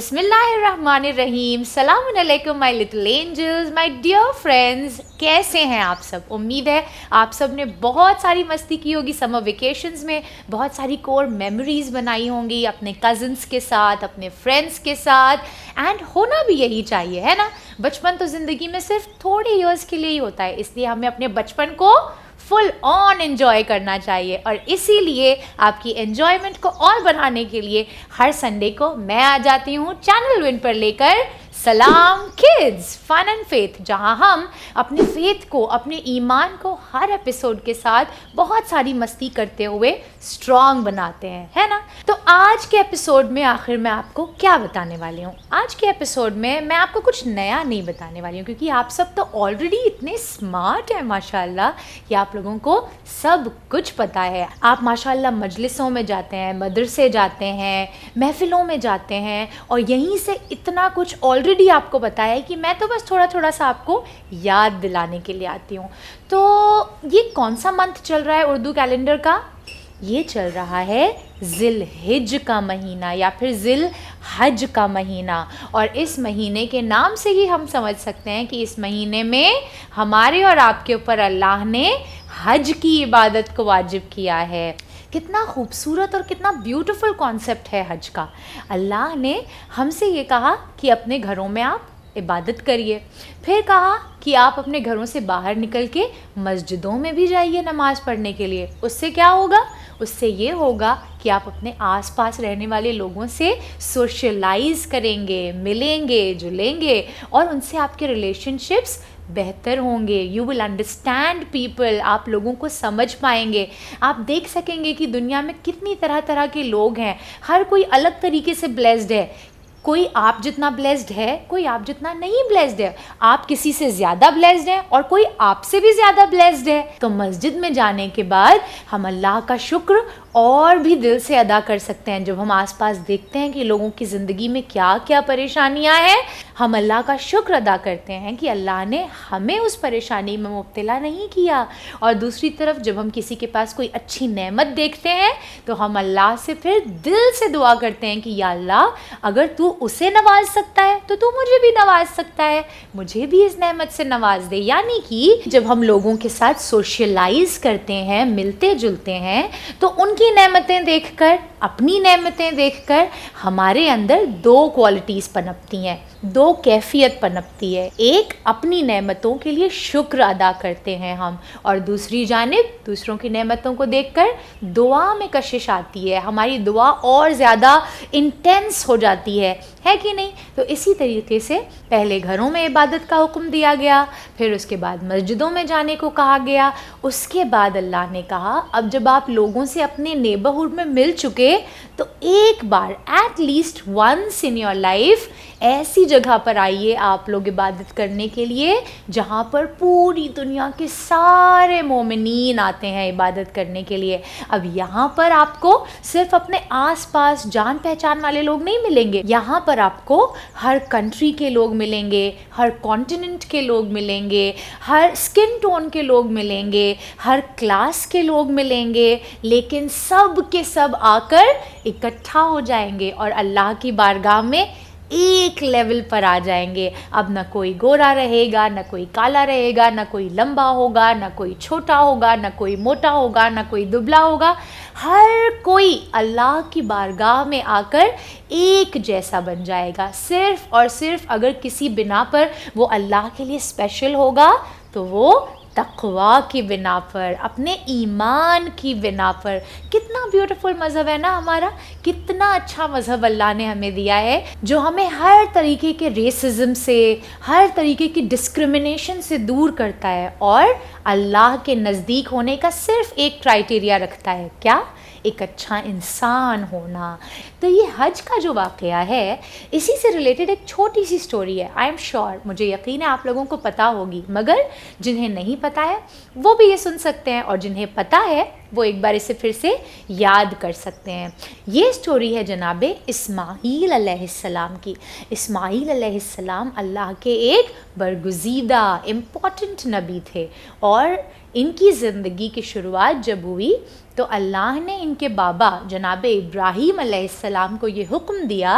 बिस्मिल्लाहिर्रहमानिर्रहीम। सलाम अलैकुम my little angels, my dear friends. कैसे हैं आप सब? उम्मीद है आप सब ने बहुत सारी मस्ती की होगी समर वेकेशंस में, बहुत सारी कोर मेमोरीज बनाई होंगी अपने कज़न्स के साथ, अपने फ्रेंड्स के साथ। एंड होना भी यही चाहिए, है ना। बचपन तो ज़िंदगी में सिर्फ थोड़े ईयर्स के लिए ही होता है, इसलिए हमें अपने बचपन को फुल ऑन एंजॉय करना चाहिए। और इसीलिए आपकी एंजॉयमेंट को और बढ़ाने के लिए हर संडे को मैं आ जाती हूँ चैनल विन पर लेकर सलाम किड्स फन एंड फेथ, जहाँ हम अपने फेथ को, अपने ईमान को हर एपिसोड के साथ बहुत सारी मस्ती करते हुए स्ट्रॉन्ग बनाते हैं, है ना। तो आज के एपिसोड में आखिर मैं आपको क्या बताने वाली हूँ? आज के एपिसोड में मैं आपको कुछ नया नहीं बताने वाली हूँ, क्योंकि आप सब तो ऑलरेडी इतने स्मार्ट हैं माशाल्लाह कि आप लोगों को सब कुछ पता है। आप माशाल्लाह मजलिसों में जाते हैं, मदरसे जाते हैं, महफिलों में जाते हैं, और यहीं से इतना कुछ ऑलरेडी आपको पता है कि मैं तो बस थोड़ा थोड़ा सा आपको याद दिलाने के लिए आती हूँ। तो ये कौन सा मंथ चल रहा है उर्दू कैलेंडर का? ये चल रहा है ज़िल हिज का महीना, या फिर ज़िल हज का महीना। और इस महीने के नाम से ही हम समझ सकते हैं कि इस महीने में हमारे और आपके ऊपर अल्लाह ने हज की इबादत को वाजिब किया है। कितना खूबसूरत और कितना ब्यूटीफुल कॉन्सेप्ट है हज का। अल्लाह ने हमसे ये कहा कि अपने घरों में आप इबादत करिए, फिर कहा कि आप अपने घरों से बाहर निकल के मस्जिदों में भी जाइए नमाज़ पढ़ने के लिए। उससे क्या होगा? उससे ये होगा कि आप अपने आसपास रहने वाले लोगों से सोशलाइज करेंगे, मिलेंगे, जुलेंगे, और उनसे आपके रिलेशनशिप्स बेहतर होंगे। यू विल अंडरस्टैंड पीपल, आप लोगों को समझ पाएंगे। आप देख सकेंगे कि दुनिया में कितनी तरह तरह के लोग हैं, हर कोई अलग तरीके से ब्लेस्ड है। कोई आप जितना ब्लेस्ड है, कोई आप जितना नहीं ब्लेस्ड है। आप किसी से ज़्यादा ब्लेस्ड हैं और कोई आपसे भी ज़्यादा ब्लेस्ड है। तो मस्जिद में जाने के बाद हम अल्लाह का शुक्र और भी दिल से अदा कर सकते हैं। जब हम आसपास देखते हैं कि लोगों की ज़िंदगी में क्या क्या परेशानियां हैं, हम अल्लाह का शुक्र अदा करते हैं कि अल्लाह ने हमें उस परेशानी में मुब्तला नहीं किया। और दूसरी तरफ जब हम किसी के पास कोई अच्छी नेमत देखते हैं तो हम अल्लाह से फिर दिल से दुआ करते हैं कि या अल्लाह, अगर तू उसे नवाज सकता है तो तू मुझे भी नवाज सकता है, मुझे भी इस नेमत से नवाज दे। यानी कि जब हम लोगों के साथ सोशलाइज करते हैं, मिलते जुलते हैं, तो उनकी नेमतें देखकर, अपनी नेमतें देखकर हमारे अंदर दो क्वालिटीज़ पनपती हैं, दो कैफियत पनपती है। एक, अपनी नेमतों के लिए शुक्र अदा करते हैं हम, और दूसरी जानिब दूसरों की नेमतों को देखकर दुआ में कशिश आती है, हमारी दुआ और ज़्यादा इंटेंस हो जाती है कि नहीं। तो इसी तरीके से पहले घरों में इबादत का हुक्म दिया गया, फिर उसके बाद मस्जिदों में जाने को कहा गया। उसके बाद अल्लाह ने कहा अब जब आप लोगों से अपने नेबरहुड में मिल चुके, तो एक बार at least once in your life ऐसी जगह पर आइए आप लोग इबादत करने के लिए जहाँ पर पूरी दुनिया के सारे मोमिनीन आते हैं इबादत करने के लिए। अब यहाँ पर आपको सिर्फ अपने आसपास जान पहचान वाले लोग नहीं मिलेंगे, यहाँ पर आपको हर कंट्री के लोग मिलेंगे, हर कॉन्टिनेंट के लोग मिलेंगे, हर स्किन टोन के लोग मिलेंगे, हर क्लास के लोग मिलेंगे, लेकिन सब के सब आकर इकट्ठा हो जाएंगे और अल्लाह की बारगाह में एक लेवल पर आ जाएंगे। अब ना कोई गोरा रहेगा, ना कोई काला रहेगा, ना कोई लंबा होगा, ना कोई छोटा होगा, ना कोई मोटा होगा, ना कोई दुबला होगा। हर कोई अल्लाह की बारगाह में आकर एक जैसा बन जाएगा। सिर्फ़ और सिर्फ अगर किसी बिना पर वो अल्लाह के लिए स्पेशल होगा तो वो तक़वा की बिना पर, अपने ईमान की बिना पर। कितना ब्यूटीफुल मज़हब है ना हमारा, कितना अच्छा मज़हब अल्लाह ने हमें दिया है, जो हमें हर तरीके के रेसिज्म से, हर तरीके की डिस्क्रिमिनेशन से दूर करता है, और अल्लाह के नज़दीक होने का सिर्फ एक क्राइटेरिया रखता है, क्या? एक अच्छा इंसान होना। तो ये हज का जो वाक़या है, इसी से रिलेटेड एक छोटी सी स्टोरी है। आई एम श्योर, मुझे यकीन है आप लोगों को पता होगी, मगर जिन्हें नहीं पता है वो भी ये सुन सकते हैं, और जिन्हें पता है वो एक बार इसे फिर से याद कर सकते हैं। ये स्टोरी है जनाबे इस्माईल अलैहिस्सलाम की। इस्माईल अलैहिस्सलाम अल्लाह के एक बरगुज़ीदा इम्पॉर्टेंट नबी थे, और इनकी ज़िंदगी की शुरुआत जब हुई तो अल्लाह ने इनके बाबा जनाब इब्राहीम अलैहिस्सलाम को ये हुक्म दिया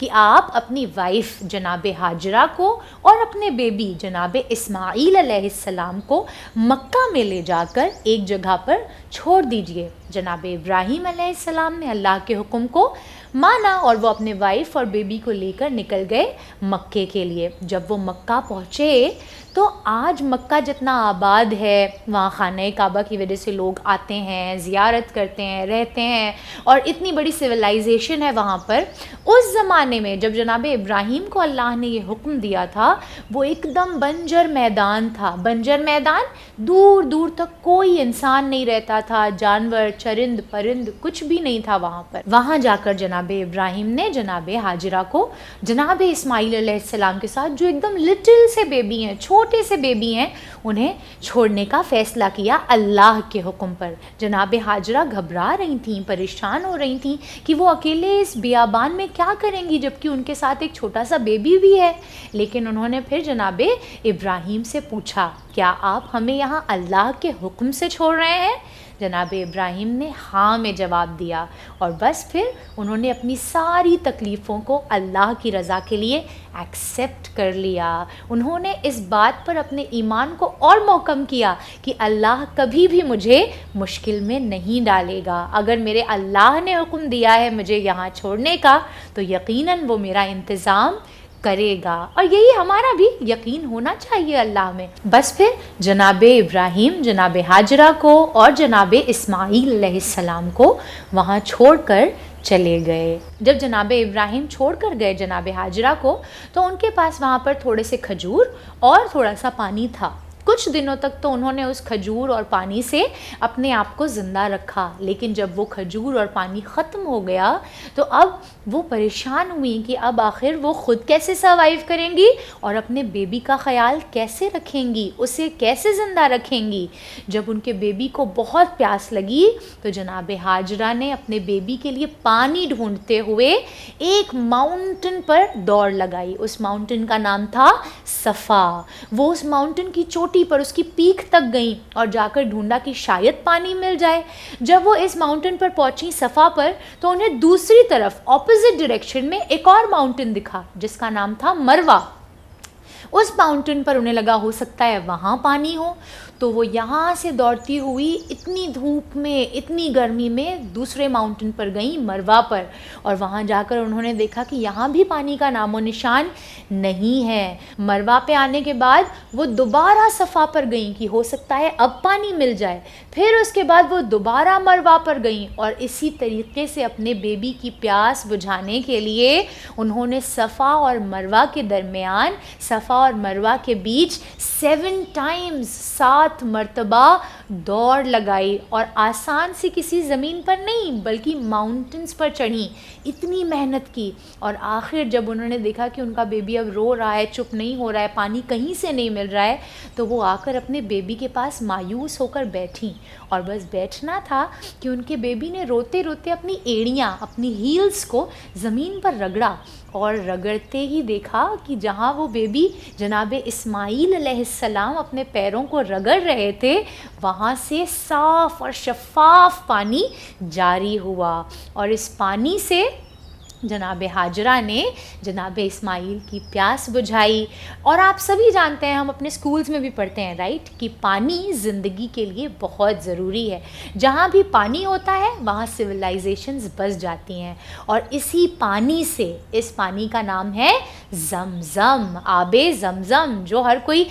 कि आप अपनी वाइफ जनाब हाजरा को और अपने बेबी जनाब इस्माईल अलैहिस्सलाम को मक्का में ले जाकर एक जगह पर छोड़ दीजिए। जनाब इब्राहीम अलैहिस्सलाम ने अल्लाह के हुक्म को माना और वो अपने वाइफ और बेबी को लेकर निकल गए मक्के के लिए। जब वो मक्का पहुँचे तो आज मक्का जितना आबाद है, वहाँ खाने काबा की वजह से लोग आते हैं, ज़ियारत करते हैं, रहते हैं और इतनी बड़ी सिविलाइजेशन है वहाँ पर। उस ज़माने में जब जनाब इब्राहीम को अल्लाह ने ये हुक्म दिया था, वो एकदम बंजर मैदान था। बंजर मैदान, दूर दूर तक कोई इंसान नहीं रहता था, जानवर चरिंद परिंद कुछ भी नहीं था वहाँ पर। वहाँ जाकर जनाब इब्राहीम ने जनाब हाजिरा को जनाब इस्माईल अलैहिस्सलाम के साथ, जो एकदम लिटिल से बेबी हैं, छोटे से बेबी हैं, उन्हें छोड़ने का फ़ैसला किया अल्लाह के हुक्म पर। जनाब हाजरा घबरा रही थीं, परेशान हो रही थीं कि वो अकेले इस बियाबान में क्या करेंगी, जबकि उनके साथ एक छोटा सा बेबी भी है। लेकिन उन्होंने फिर जनाब इब्राहीम से पूछा, क्या आप हमें यहाँ अल्लाह के हुक्म से छोड़ रहे हैं? जनाब इब्राहीम ने हाँ में जवाब दिया और बस फिर उन्होंने अपनी सारी तकलीफ़ों को अल्लाह की रज़ा के लिए एक्सेप्ट कर लिया। उन्होंने इस बात पर अपने ईमान को और मोहकम किया कि अल्लाह कभी भी मुझे मुश्किल में नहीं डालेगा। अगर मेरे अल्लाह ने हुक्म दिया है मुझे यहाँ छोड़ने का, तो यकीनन वो मेरा इंतज़ाम करेगा। और यही हमारा भी यकीन होना चाहिए अल्लाह में। बस फिर जनाब इब्राहीम जनाब हाजरा को और जनाब इस्माईल अलैहिस्सलाम को वहाँ छोड़कर चले गए। जब जनाब इब्राहीम छोड़कर गए जनाब हाजरा को, तो उनके पास वहाँ पर थोड़े से खजूर और थोड़ा सा पानी था। कुछ दिनों तक तो उन्होंने उस खजूर और पानी से अपने आप को ज़िंदा रखा, लेकिन जब वो खजूर और पानी ख़त्म हो गया तो अब वो परेशान हुई कि अब आखिर वो ख़ुद कैसे सर्वाइव करेंगी और अपने बेबी का ख़याल कैसे रखेंगी, उसे कैसे ज़िंदा रखेंगी। जब उनके बेबी को बहुत प्यास लगी तो जनाब हाजरा ने अपने बेबी के लिए पानी ढूंढते हुए एक माउंटेन पर दौड़ लगाई। उस माउंटेन का नाम था सफ़ा। वो उस माउंटेन की चोटी पर, उसकी पीक तक गई और जाकर ढूंढा कि शायद पानी मिल जाए। जब वो इस माउंटेन पर पहुंची सफ़ा पर, तो उन्हें दूसरी तरफ ऑपोजिट डायरेक्शन में एक और माउंटेन दिखा जिसका नाम था मरवा। उस माउंटेन पर उन्हें लगा हो सकता है वहाँ पानी हो, तो वो यहाँ से दौड़ती हुई इतनी धूप में, इतनी गर्मी में दूसरे माउंटेन पर गई, मरवा पर। और वहाँ जाकर उन्होंने देखा कि यहाँ भी पानी का नामो निशान नहीं है। मरवा पे आने के बाद वो दोबारा सफ़ा पर गई कि हो सकता है अब पानी मिल जाए। फिर उसके बाद वो दोबारा मरवा पर गई और इसी तरीके से अपने बेबी की प्यास बुझाने के लिए उन्होंने सफ़ा और मरवा के दरमियान, सफ़ा और मरवा के बीच 7 टाइम्स 7 मरतबा दौड़ लगाई और आसान से किसी ज़मीन पर नहीं बल्कि माउंटेन्स पर चढ़ी। इतनी मेहनत की और आखिर जब उन्होंने देखा कि उनका बेबी अब रो रहा है, चुप नहीं हो रहा है, पानी कहीं से नहीं मिल रहा है, तो वो आकर अपने बेबी के पास मायूस होकर बैठी। और बस बैठना था कि उनके बेबी ने रोते रोते अपनी एड़ियाँ, अपनी हील्स को ज़मीन पर रगड़ा और रगड़ते ही देखा कि जहाँ वो बेबी जनाब इस्माईल अलैहिस्सलाम अपने पैरों को रगड़ रहे थे, वहाँ से साफ़ और शफ़ाफ़ पानी जारी हुआ। और इस पानी से जनाब हाजरा ने जनाब इस्माईल की प्यास बुझाई। और आप सभी जानते हैं, हम अपने स्कूल्स में भी पढ़ते हैं राइट, कि पानी ज़िंदगी के लिए बहुत ज़रूरी है। जहाँ भी पानी होता है वहाँ सिविलाइजेशंस बस जाती हैं। और इसी पानी से, इस पानी का नाम है ज़मज़म, आबे ज़मज़म, जो हर कोई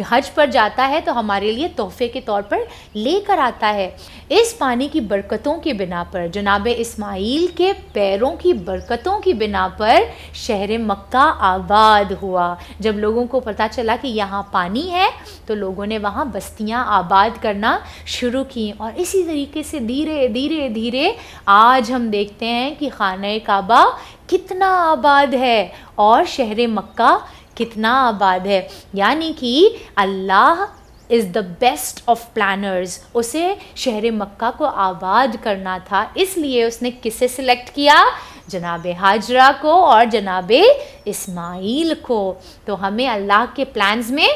हज पर जाता है तो हमारे लिए तोहफे के तौर पर लेकर आता है। इस पानी की बरकतों की बिना पर, जनाब इस्माईल के पैरों की बरकतों की बिना पर शहर मक्का आबाद हुआ। जब लोगों को पता चला कि यहाँ पानी है तो लोगों ने वहाँ बस्तियाँ आबाद करना शुरू की। और इसी तरीके से धीरे धीरे धीरे आज हम देखते हैं कि खाने काबा कितना आबाद है और शहर मक्का कितना आबाद है। यानी कि Allah is the best of planners. उसे शहर मक्का को आबाद करना था, इसलिए उसने किसे सिलेक्ट किया? जनाब हाजरा को और जनाब इस्माईल को। तो हमें अल्लाह के प्लान्स में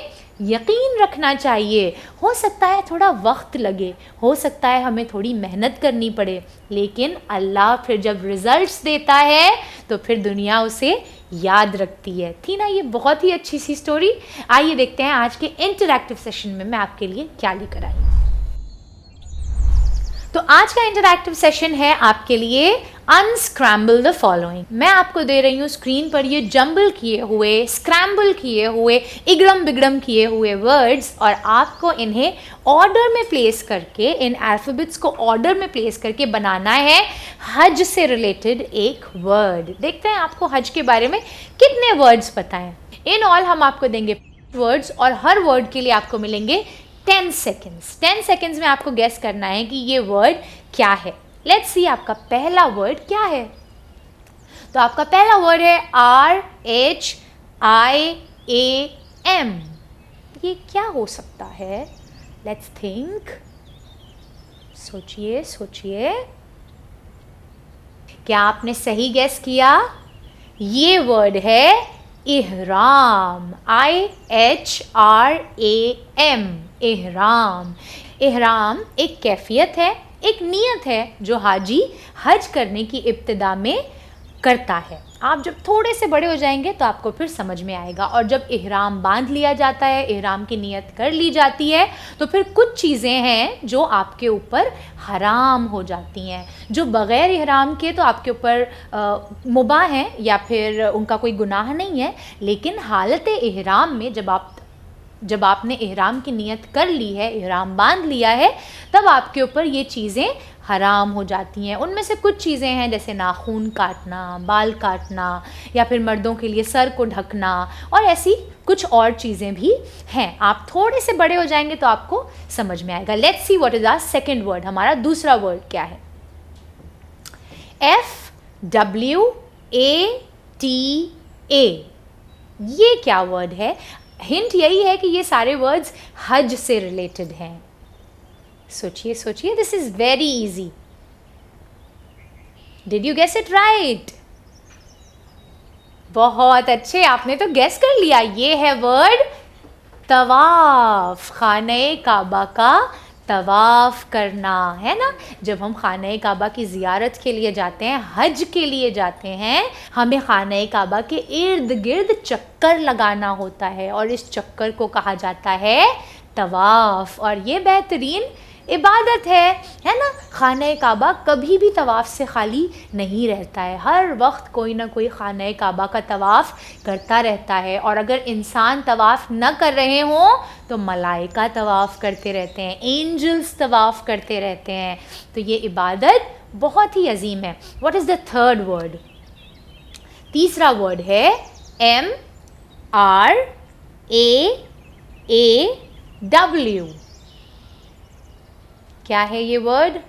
यकीन रखना चाहिए। हो सकता है थोड़ा वक्त लगे, हो सकता है हमें थोड़ी मेहनत करनी पड़े, लेकिन अल्लाह फिर जब रिजल्ट्स देता है तो फिर दुनिया उसे याद रखती है। थी ना ये बहुत ही अच्छी सी स्टोरी। आइए देखते हैं आज के इंटरैक्टिव सेशन में मैं आपके लिए क्या लेकर आई। तो आज का इंटरैक्टिव सेशन है आपके लिए अनस्क्रैम्बल द फॉलोइंग। मैं आपको दे रही हूँ स्क्रीन पर ये जंबल किए हुए, स्क्रैम्बल किए हुए, इगड़म बिगड़म किए हुए वर्ड्स, और आपको इन्हें ऑर्डर में प्लेस करके, इन अल्फ़ाबेट्स को ऑर्डर में प्लेस करके बनाना है हज से रिलेटेड एक वर्ड। देखते हैं आपको हज के बारे में कितने वर्ड्स पता हैं। इन ऑल हम आपको देंगे वर्ड्स और हर वर्ड के लिए आपको मिलेंगे 10 सेकेंड्स। 10 सेकेंड्स में आपको गेस करना है कि ये वर्ड क्या है। लेट्स सी आपका पहला वर्ड क्या है। तो आपका पहला वर्ड है RHIAM। ये क्या हो सकता है? लेट्स थिंक, सोचिए सोचिए। क्या आपने सही गेस किया? ये वर्ड है इहराम। IHRAM, इहराम। इहराम एक कैफियत है, एक नियत है जो हाजी हज करने की इब्तिदा में करता है। आप जब थोड़े से बड़े हो जाएंगे तो आपको फिर समझ में आएगा। और जब इहराम बांध लिया जाता है, इहराम की नियत कर ली जाती है, तो फिर कुछ चीज़ें हैं जो आपके ऊपर हराम हो जाती हैं, जो बग़ैर इहराम के तो आपके ऊपर मुबाह हैं या फिर उनका कोई गुनाह नहीं है, लेकिन हालत इहराम में जब आपने इहराम की नियत कर ली है, इहराम बांध लिया है, तब आपके ऊपर ये चीज़ें हराम हो जाती हैं। उनमें से कुछ चीज़ें हैं जैसे नाखून काटना, बाल काटना, या फिर मर्दों के लिए सर को ढकना, और ऐसी कुछ और चीज़ें भी हैं। आप थोड़े से बड़े हो जाएंगे तो आपको समझ में आएगा। Let's see what is our second word. हमारा दूसरा वर्ड क्या है? FWATA। ये क्या वर्ड है? हिंट यही है कि ये सारे वर्ड्स हज से रिलेटेड हैं। सोचिए सोचिए, this is very easy. Did you guess it right? बहुत अच्छे, आपने तो गेस कर लिया। ये है वर्ड तवाफ। खाने काबा का तवाफ करना, है ना। जब हम खाने काबा की ज़ियारत के लिए जाते हैं, हज के लिए जाते हैं, हमें खाने काबा के इर्द गिर्द चक्कर लगाना होता है, और इस चक्कर को कहा जाता है तवाफ। और ये बेहतरीन इबादत है ना। खाने काबा कभी भी तवाफ़ से खाली नहीं रहता है, हर वक्त कोई ना कोई खाने काबा का तवाफ़ करता रहता है। और अगर इंसान तवाफ़ न कर रहे हों तो मलाइका तवाफ़ करते रहते हैं, एंजल्स तवाफ़ करते रहते हैं। तो ये इबादत बहुत ही अजीम है। What is the third word? तीसरा वर्ड है MRAAW। क्या है ये वर्ड?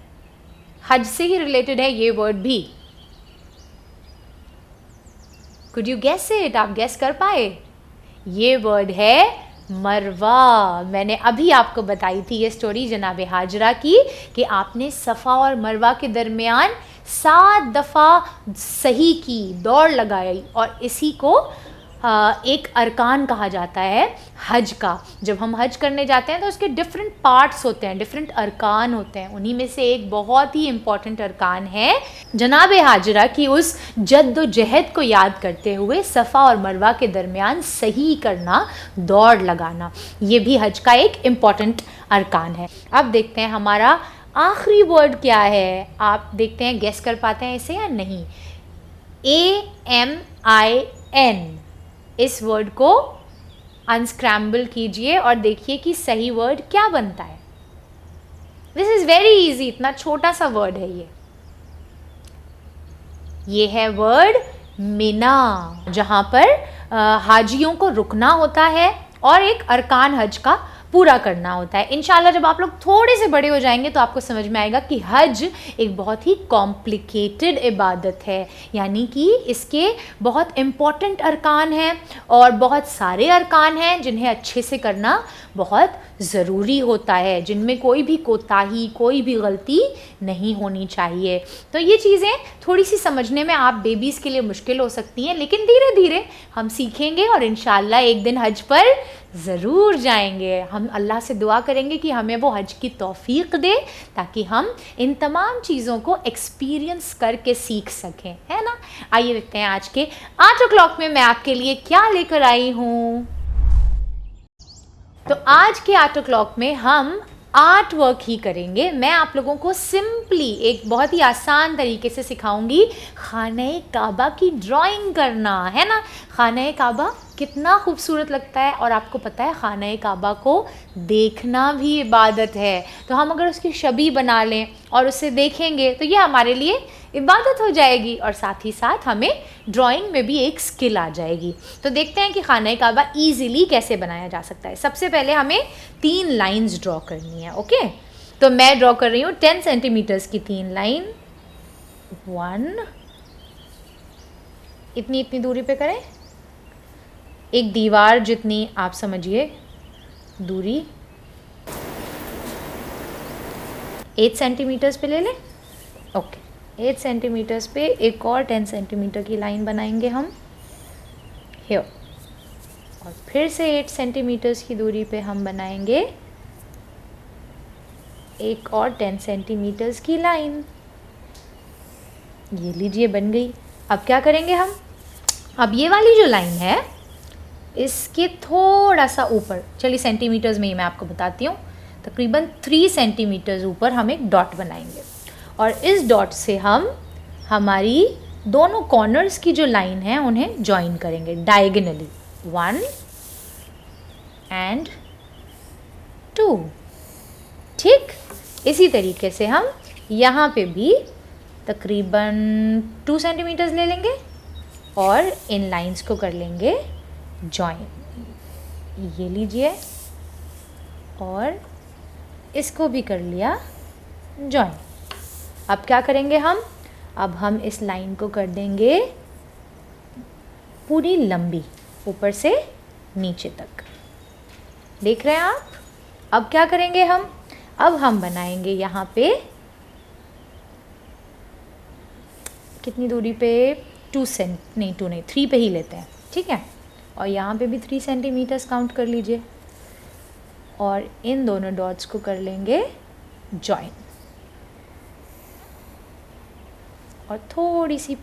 हज से ही रिलेटेड है ये वर्ड भी। Could you guess it? आप गेस कर पाए? ये वर्ड है मरवा। मैंने अभी आपको बताई थी ये स्टोरी जनाब हाजरा की कि आपने सफ़ा और मरवा के दरमियान 7 दफ़ा सही की, दौड़ लगाई, और इसी को एक अरकान कहा जाता है हज का। जब हम हज करने जाते हैं तो उसके डिफरेंट पार्ट्स होते हैं, डिफरेंट अरकान होते हैं। उन्हीं में से एक बहुत ही इम्पॉर्टेंट अरकान है जनाब हाजरा की उस जद्दोजहद को याद करते हुए सफ़ा और मरवा के दरमियान सही करना, दौड़ लगाना। ये भी हज का एक इम्पॉर्टेंट अरकान है। अब देखते हैं हमारा आखिरी वर्ड क्या है। आप देखते हैं गेस कर पाते हैं इसे या नहीं। AMIN। इस वर्ड को अनस्क्रैम्बल कीजिए और देखिए कि सही वर्ड क्या बनता है। दिस इज़ वेरी इजी, इतना छोटा सा वर्ड है ये है वर्ड मिना, जहाँ पर हाजियों को रुकना होता है और एक अरकान हज का पूरा करना होता है। इंशाल्लाह जब आप लोग थोड़े से बड़े हो जाएंगे तो आपको समझ में आएगा कि हज एक बहुत ही कॉम्प्लिकेटेड इबादत है, यानी कि इसके बहुत इम्पॉर्टेंट अरकान हैं और बहुत सारे अरकान हैं जिन्हें अच्छे से करना बहुत ज़रूरी होता है, जिनमें कोई भी कोताही, कोई भी गलती नहीं होनी चाहिए। तो ये चीज़ें थोड़ी सी समझने में आप बेबीज़ के लिए मुश्किल हो सकती हैं, लेकिन धीरे धीरे हम सीखेंगे और इंशाल्लाह एक दिन हज पर ज़रूर जाएंगे। हम अल्लाह से दुआ करेंगे कि हमें वो हज की तौफीक दे, ताकि हम इन तमाम चीज़ों को एक्सपीरियंस करके सीख सकें, है ना। आइए देखते हैं आज के 8 o'clock में मैं आपके लिए क्या लेकर आई हूँ। तो आज के 8 o'clock में हम आर्ट वर्क ही करेंगे। मैं आप लोगों को सिंपली एक बहुत ही आसान तरीके से सिखाऊंगी खाने काबा की ड्राइंग करना, है ना। खाने काबा कितना खूबसूरत लगता है, और आपको पता है खाने काबा को देखना भी इबादत है। तो हम अगर उसकी छवि बना लें और उसे देखेंगे तो ये हमारे लिए इबादत हो जाएगी, और साथ ही साथ हमें ड्राइंग में भी एक स्किल आ जाएगी। तो देखते हैं कि खाने काबा ईज़िली कैसे बनाया जा सकता है। सबसे पहले हमें 3 लाइंस ड्रॉ करनी है, ओके। तो मैं ड्रॉ कर रही हूँ 10 सेंटीमीटर्स की 3 लाइन। 1, इतनी दूरी पे करें, एक दीवार जितनी आप समझिए दूरी 8 सेंटीमीटर्स पे ले लें, ओके। 8 सेंटीमीटर्स पे एक और 10 सेंटीमीटर की लाइन बनाएंगे हम हियर, और फिर से 8 सेंटीमीटर्स की दूरी पे हम बनाएंगे एक और 10 सेंटीमीटर्स की लाइन। ये लीजिए बन गई। अब क्या करेंगे हम, अब ये वाली जो लाइन है इसके थोड़ा सा ऊपर, चलिए सेंटीमीटर्स में ही मैं आपको बताती हूँ, तकरीबन 3 सेंटीमीटर्स ऊपर हम एक डॉट बनाएंगे, और इस डॉट से हम हमारी दोनों कॉर्नर्स की जो लाइन है उन्हें ज्वाइन करेंगे डायगोनली, 1 and 2। ठीक, इसी तरीके से हम यहाँ पे भी तकरीबन 2 सेंटीमीटर्स ले लेंगे और इन लाइंस को कर लेंगे ज्वाइन। ये लीजिए, और इसको भी कर लिया ज्वाइन। अब क्या करेंगे हम, अब हम इस लाइन को कर देंगे पूरी लंबी ऊपर से नीचे तक, देख रहे हैं आप। अब क्या करेंगे हम, अब हम बनाएंगे यहाँ पे कितनी दूरी पे, 3 पे ही लेते हैं, ठीक है। और यहाँ पे भी 3 सेंटीमीटर्स काउंट कर लीजिए, और इन दोनों डॉट्स को कर लेंगे ज्वाइन, और थोड़ी सी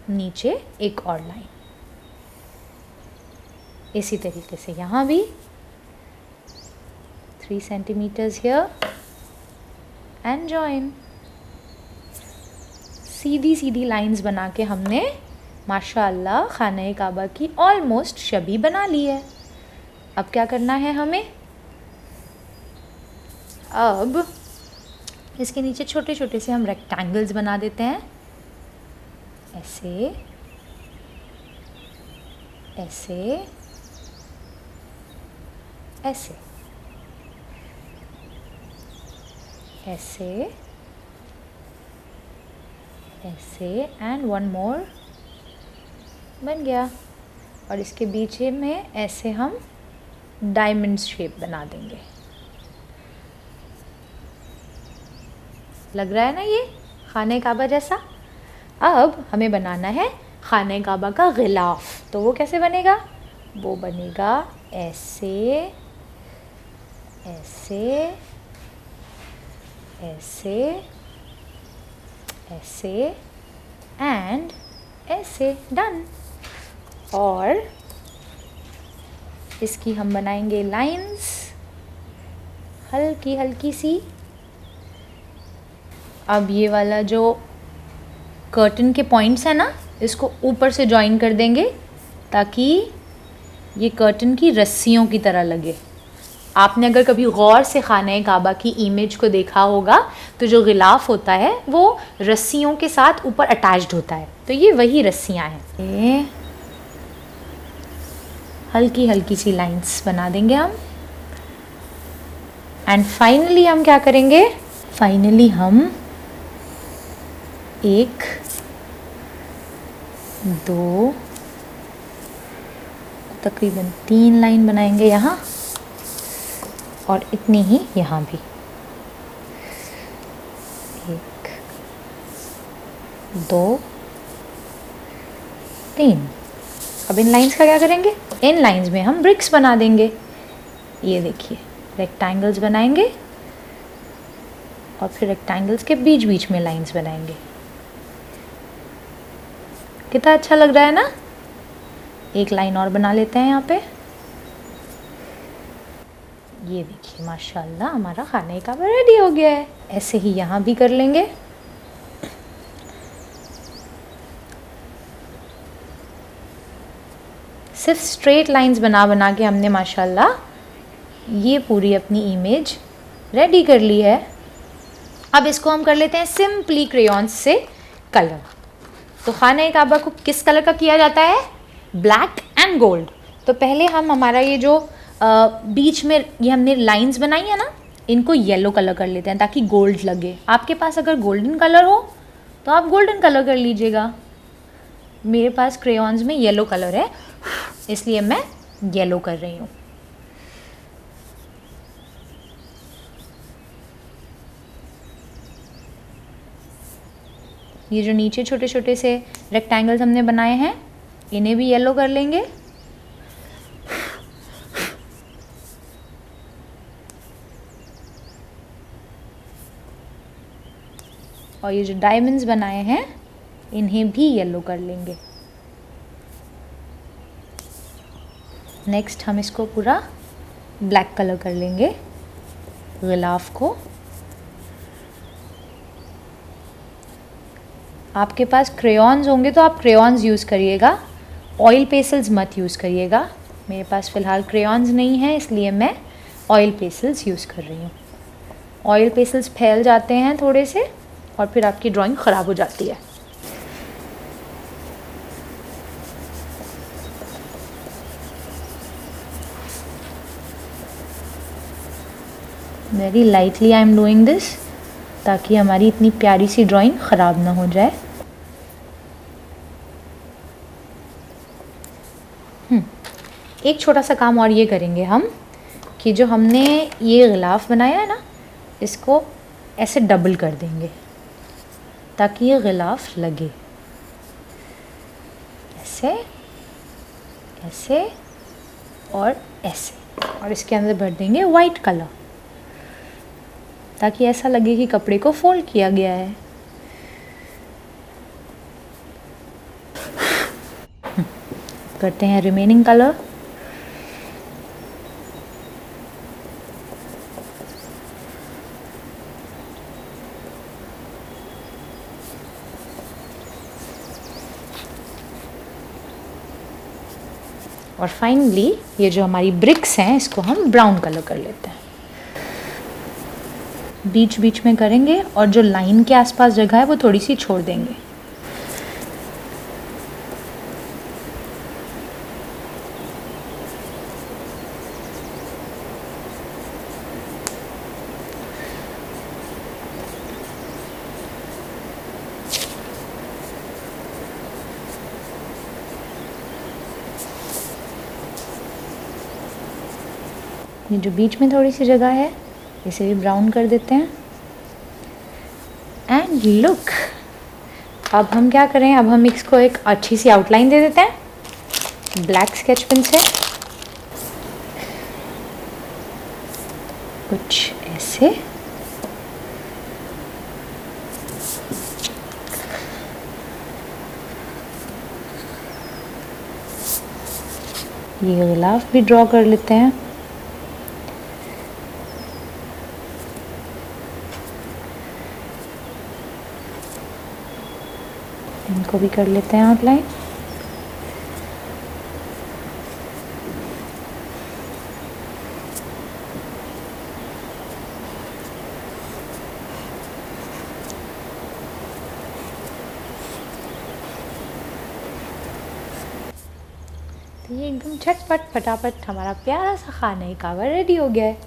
नीचे एक और लाइन। इसी तरीके से यहाँ भी 3 सेंटीमीटर्स हियर एंड ज्वाइन। सीधी सीधी लाइंस बना के हमने माशाअल्लाह खाने काबा की ऑलमोस्ट छवि बना ली है। अब क्या करना है हमें, अब इसके नीचे छोटे छोटे से हम रेक्टेंगल्स बना देते हैं, ऐसे ऐसे ऐसे ऐसे ऐसे एंड 1 मोर, बन गया। और इसके बीच में ऐसे हम डायमंड शेप बना देंगे। लग रहा है ना ये खाने काबा जैसा। अब हमें बनाना है खाने काबा का गिलाफ। तो वो कैसे बनेगा, वो बनेगा ऐसे ऐसे ऐसे ऐसे एंड ऐसे, डन। और इसकी हम बनाएंगे लाइंस हल्की हल्की सी। अब ये वाला जो कर्टन के पॉइंट्स है ना, इसको ऊपर से ज्वाइन कर देंगे ताकि ये कर्टन की रस्सियों की तरह लगे। आपने अगर कभी गौर से खाने काबा की इमेज को देखा होगा तो जो गिलाफ होता है वो रस्सियों के साथ ऊपर अटैच्ड होता है, तो ये वही रस्सियाँ हैं। ये हल्की हल्की सी लाइंस बना देंगे हम। एंड फाइनली हम क्या करेंगे, फाइनली हम 1 2 तकरीबन 3 लाइन बनाएंगे यहाँ, और इतनी ही यहाँ भी, 1 2 3। अब इन लाइंस का क्या करेंगे, इन लाइंस में हम ब्रिक्स बना देंगे। ये देखिए रेक्टेंगल्स बनाएंगे और फिर रेक्टेंगल्स के बीच बीच में लाइंस बनाएंगे। कितना अच्छा लग रहा है ना। एक लाइन और बना लेते हैं यहाँ पे। ये देखिए माशाल्लाह हमारा खाने का रेडी हो गया है। ऐसे ही यहाँ भी कर लेंगे। सिर्फ स्ट्रेट लाइंस बना बना के हमने माशाल्लाह ये पूरी अपनी इमेज रेडी कर ली है। अब इसको हम कर लेते हैं सिंपली क्रेयॉन्स से कलर। तो खाने काबा को किस कलर का किया जाता है, ब्लैक एंड गोल्ड। तो पहले हम हमारा ये जो बीच में ये हमने लाइंस बनाई है ना, इनको येलो कलर कर लेते हैं ताकि गोल्ड लगे। आपके पास अगर गोल्डन कलर हो तो आप गोल्डन कलर कर लीजिएगा। मेरे पास क्रेयॉन्स में येलो कलर है इसलिए मैं येलो कर रही हूँ। ये जो नीचे छोटे छोटे से रेक्टेंगल्स हमने बनाए हैं इन्हें भी येलो कर लेंगे। और ये जो डायमंड्स बनाए हैं इन्हें भी येलो कर लेंगे। नेक्स्ट हम इसको पूरा ब्लैक कलर कर लेंगे गिलाफ को। आपके पास क्रेयॉन्स होंगे तो आप क्रेयॉन्स यूज़ करिएगा, ऑयल पेस्टल्स मत यूज़ करिएगा। मेरे पास फ़िलहाल क्रेयॉन्स नहीं है इसलिए मैं ऑयल पेस्टल्स यूज़ कर रही हूँ। ऑयल पेस्टल्स फैल जाते हैं थोड़े से और फिर आपकी ड्राइंग ख़राब हो जाती है। Very lightly I am doing this ताकि हमारी इतनी प्यारी सी ड्राइंग ख़राब ना हो जाए। एक छोटा सा काम और ये करेंगे हम कि जो हमने ये गिलाफ बनाया है ना इसको ऐसे डबल कर देंगे ताकि ये गिलाफ लगे। ऐसे ऐसे और ऐसे, और इसके अंदर भर देंगे वाइट कलर ताकि ऐसा लगे कि कपड़े को फोल्ड किया गया है। करते हैं रिमेनिंग कलर। और फाइनली ये जो हमारी ब्रिक्स हैं इसको हम ब्राउन कलर कर लेते हैं। बीच बीच में करेंगे और जो लाइन के आसपास जगह है वो थोड़ी सी छोड़ देंगे। ये जो बीच में थोड़ी सी जगह है इसे भी ब्राउन कर देते हैं। एंड लुक, अब हम क्या करें, अब हम इसको एक अच्छी सी आउटलाइन दे देते हैं ब्लैक स्केच पेन से। कुछ ऐसे। ये गिलाफ भी ड्रॉ कर लेते हैं। इनको भी कर लेते हैं आउटलाइन। तो ये एकदम झटपट फटाफट हमारा प्यारा सा खाने का रेडी हो गया है।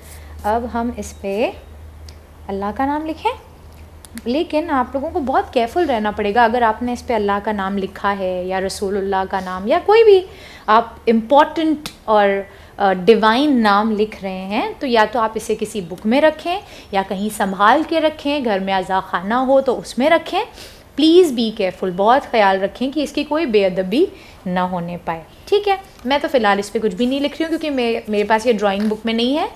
अब हम इस पे अल्लाह का नाम लिखें, लेकिन आप लोगों को बहुत केयरफुल रहना पड़ेगा। अगर आपने इस पे अल्लाह का नाम लिखा है या रसूलुल्लाह का नाम या कोई भी आप इम्पॉर्टेंट और डिवाइन नाम लिख रहे हैं, तो या तो आप इसे किसी बुक में रखें या कहीं संभाल के रखें, घर में अज़ा खाना हो तो उसमें रखें। प्लीज़ बी केयरफुल, बहुत ख्याल रखें कि इसकी कोई बेअदबी ना होने पाए, ठीक है। मैं तो फ़िलहाल इस पर कुछ भी नहीं लिख रही हूँ क्योंकि मेरे पास ये ड्राइंग बुक में नहीं है,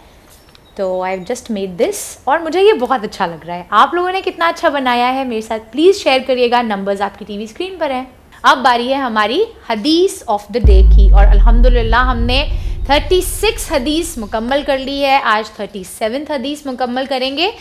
तो I have just made this और मुझे ये बहुत अच्छा लग रहा है। आप लोगों ने कितना अच्छा बनाया है मेरे साथ प्लीज़ शेयर करिएगा। नंबर्स आपकी टीवी स्क्रीन पर हैं। अब बारी है हमारी हदीस ऑफ द डे की, और अल्हम्दुलिल्लाह हमने 36 हदीस मुकम्मल कर ली है। आज 37th हदीस मुकम्मल करेंगे।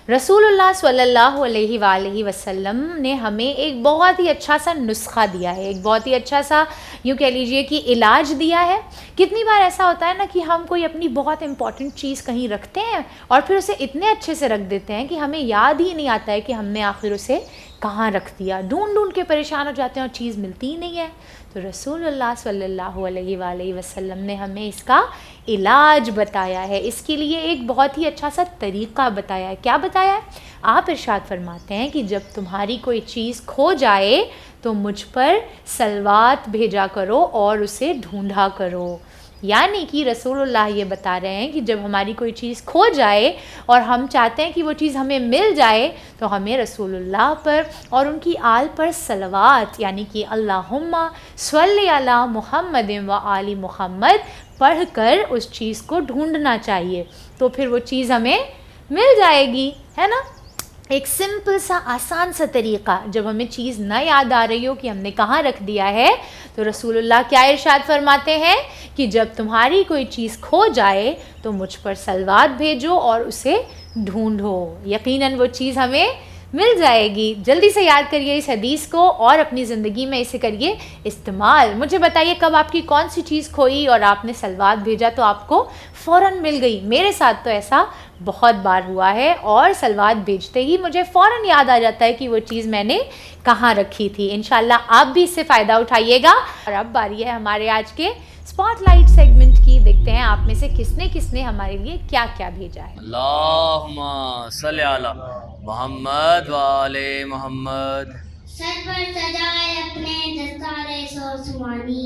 रसूलुल्लाह स्वल्लल्लाहु अलैहि वसल्लम ने हमें एक बहुत ही अच्छा सा नुस्खा दिया है, एक बहुत ही अच्छा सा यूँ कह लीजिए कि इलाज दिया है। कितनी बार ऐसा होता है ना कि हम कोई अपनी बहुत इंपॉर्टेंट चीज़ कहीं रखते हैं और फिर उसे इतने अच्छे से रख देते हैं कि हमें याद ही नहीं आता है कि हमने आखिर उसे कहाँ रख दिया, ढूंढ ढूंढ के परेशान हो जाते हैं और चीज़ मिलती ही नहीं है। तो रसूलुल्लाह स्वल्लल्लाहु अलैहि वसल्लम ने हमें इसका इलाज बताया है, इसके लिए एक बहुत ही अच्छा सा तरीक़ा बताया है। क्या बताया है? आप इरशाद फरमाते हैं कि जब तुम्हारी कोई चीज़ खो जाए तो मुझ पर सलवात भेजा करो और उसे ढूंढा करो। यानी कि रसूलुल्लाह ये बता रहे हैं कि जब हमारी कोई चीज़ खो जाए और हम चाहते हैं कि वो चीज़ हमें मिल जाए तो हमें रसूलुल्लाह पर और उनकी आल पर सलवात यानी कि अल्लाहुम्मा सल्लि अला मुहम्मदिन व आली मुहम्मद पढ़ कर उस चीज़ को ढूंढना चाहिए, तो फिर वो चीज़ हमें मिल जाएगी, है ना। एक सिंपल सा आसान सा तरीक़ा, जब हमें चीज़ ना याद आ रही हो कि हमने कहाँ रख दिया है, तो रसूलुल्लाह क्या इरशाद फरमाते हैं कि जब तुम्हारी कोई चीज़ खो जाए तो मुझ पर सलवात भेजो और उसे ढूंढो, यकीनन वो चीज़ हमें मिल जाएगी। जल्दी से याद करिए इस हदीस को और अपनी ज़िंदगी में इसे करिए इस्तेमाल। मुझे बताइए कब आपकी कौन सी चीज़ खोई और आपने सलवात भेजा तो आपको फ़ौरन मिल गई। मेरे साथ तो ऐसा बहुत बार हुआ है और सलवात भेजते ही मुझे फ़ौरन याद आ जाता है कि वो चीज़ मैंने कहाँ रखी थी। इंशाल्लाह आप भी इससे फ़ायदा उठाइएगा। और अब बारी है हमारे आज के स्पॉटलाइट सेगमेंट की। देखते हैं आप में से किसने किसने हमारे लिए क्या क्या भेजा है। अल्लाहुम्मा सल्ली अला मोहम्मद व आले मोहम्मद। सर पर सजाए अपने दस्तारे सोसवानी,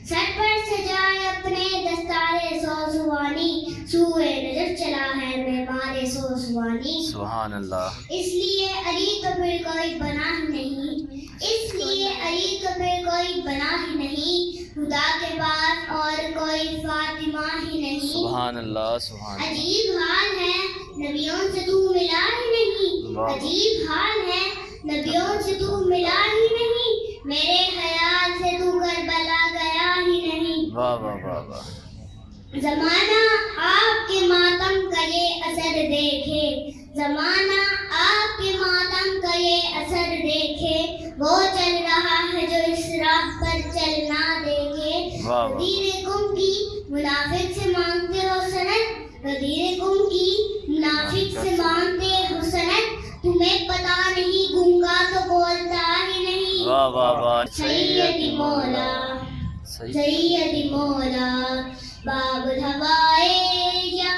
सर पर सजाए अपने दस्तारे सोसवानी, सूए नजर चला है मेमारे सोसवानी। सुभान अल्लाह। इसलिए अली तो फिर कोई बना ही नहीं, इसलिए अली तो फिर कोई बना ही नहीं, खुदा के पास और कोई फातिमा ही नहीं। सुभान अल्लाह सुभान। अजीब हाल है नबियों से तू मिला ही नहीं, अजीब हाल है नबियों से तू मिला ही नहीं, मेरे ख्याल से तू करबला गया ही नहीं। वाह वाह वाह वाह। ज़माना आपके मातम का ये असर देखे, ज़माना आपके मातम का ये असर देखे, वो चल रहा है जो इस राह पर चलना देखे। गदीर गुम की मुनाफिक से मांगते हो सनद, गदीर गुम की मुनाफिक से मांगते हो सनद, तुम्हें पता नहीं गूंगा तो बोलता ही नहीं। वाह वाह वाह। सैयदी मौला सैयदी मौला बाब हवाए या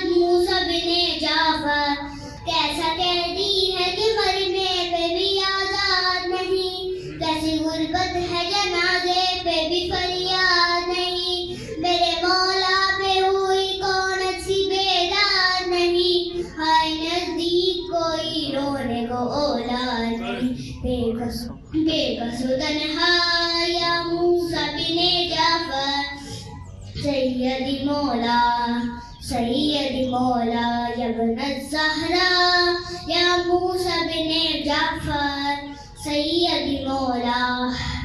मूसा बिने जाफर, कैसा कैदी है कि मरने पे भी आजाद नहीं, कैसी गुर्बत है जनाजे पे भी फरियाद नहीं, मेरे मौला पे हुई कौन सी बेदाद नहीं, हाय नजदीक कोई रोने को औलाद नहीं, बेबस तन्हा या मूसा बिने जाफर, सैयदी मौला सैयदी मौला यब्न ज़हरा या मूसा बिने जाफर, सैयदी मौला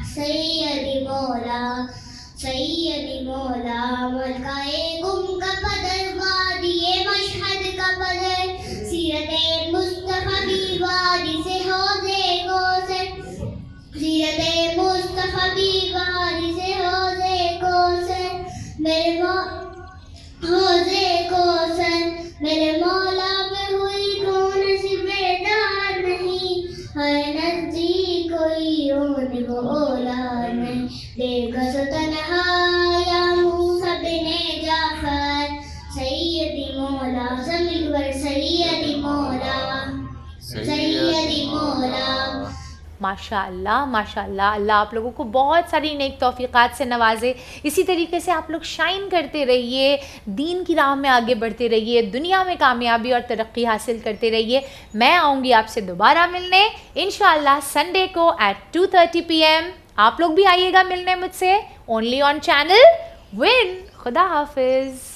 सैयदी मौला सैयदी मौला, मलकाए गुम का पदर वादिए मशहद का पदर, सीरते मुस्तफा की वादी से हौज़े कौसर, सीरते मुस्तफा की वादी से हौज़े कौसर, मेरे हौज़े कौसर, मेरे मौला पे हुई कौन सी बेदार नहीं, है नज़दीक कोई रोने को औलाद नहीं, बेकस तन्हा या मूसा बिने जाफर, सैयदी मौला समीर सैयदी मौला सैयदी मौला। माशाअल्लाह माशाअल्लाह। अल्लाह आप लोगों को बहुत सारी नेक तौफीक़ात से नवाजे। इसी तरीके से आप लोग शाइन करते रहिए, दीन की राह में आगे बढ़ते रहिए, दुनिया में कामयाबी और तरक्की हासिल करते रहिए। मैं आऊँगी आपसे दोबारा मिलने इंशाअल्लाह संडे को एट 2:30 PM। आप लोग भी आइएगा मिलने मुझसे, ओनली ऑन चैनल विन। खुदा हाफिज़।